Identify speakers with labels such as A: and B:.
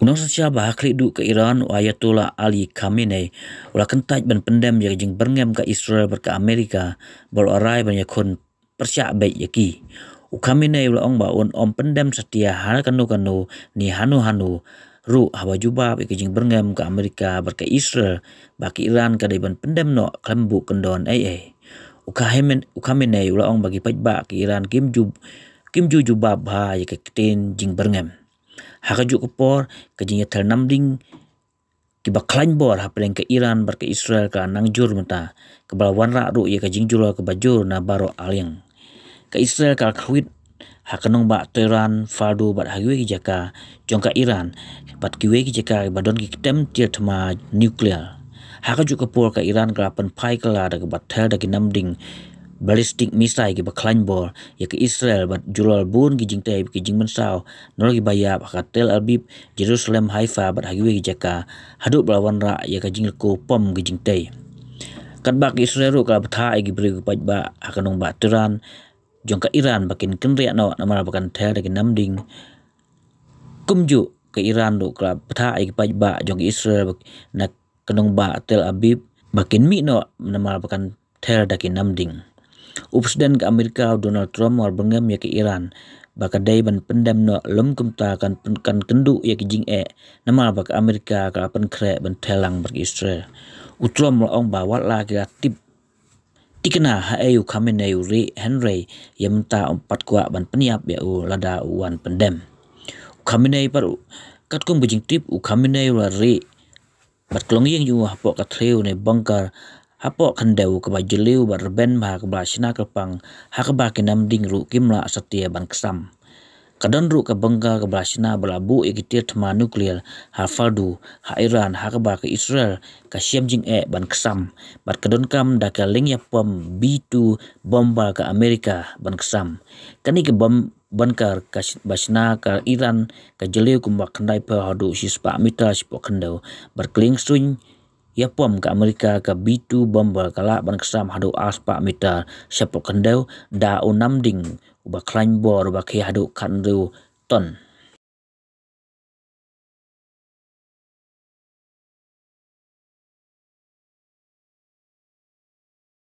A: Unang sasya bahakli du ke Iran Ayatollah Ali Khamenei ulah kentaj ban pendam ya jing berngem ke Israel berka Amerika bol arai banyak kon persyak baik yaki. Khamenei ulah ong baun om pendam setia hal kanu ni hanu ru hawa jubab ke jing berngem ke Amerika berka Israel baki Iran kadai ban pendam no klembu kendon ai. Khamenei ulah ong bagi pajba ke Iran Kim Ju jubab ha ya ke keten jing berngem. Hakajuk kepor kejinya tel namding kiba klain bor hapeleng ke Iran bar ke Israel ka nangjur menta ke balawan rak ru ye ke jingjul ke bajur na baro aling ke Israel ka khwit hakanong ba Tehran fardu bat hagwe ki jaka jong ka Iran bat kiwe ki jaka badon ki ketem tir thama nuklear hakajuk kepor ke Iran ka pen pai kala da ke bat tel da ki namding ballistic missile ki baklain bor ya ke Israel bat julal bun ki jing tay ki jing mensau nol ki bayab ka Tel Aviv Jerusalem Haifa bat hagiwe ki jaka haduk belawan ra ya ka jing ko pom ki jing tay kat bak Israel ru ka batha ki beri ki pajba hakanong ba Tehran jong ka Iran bakin kenriak no namal bakan tel ki namding kumju ke Iran ru ka batha ki pajba jong ki Israel na kanong ba Tel Aviv bakin mi no namal bakan tel da ki namding. Presiden ke Amerika Donald Trump war bengem ya ke Iran bakadai ban pendam no lem kumta kan kendu ya ke jing namal bak Amerika ka pen kre ban telang ber Israel Trump ong bawat la ke tip tikena ha ayu Khamenei ri Henry yang menta empat kuat ban peniap ya lada wan pendam Khamenei par kat kum bujing tip Khamenei ri bat klongyeng ju hapok ka threu ne bangkar hapok kandau ke bajeliu berben bah ke belasina kepang hakba ke namding ru kimla setia ban kesam kadan ru ke bengka ke belasina belabu ikitir thema nuklear ha fardu ha Iran hakba ke Israel ka siam jing ban kesam bat kadon kam da ka ling ya pom B2 bomba ke Amerika ban kesam kani ke bom bankar ka basna ka Iran ka jeliu kumba kandai pa hadu sispa mita sipo kandau berkeling suing ya pom ke Amerika ke B2 bomba kala ban kesam hadu aspa mita siapa kendau da unamding uba klain bor uba ke hadu kandu ton.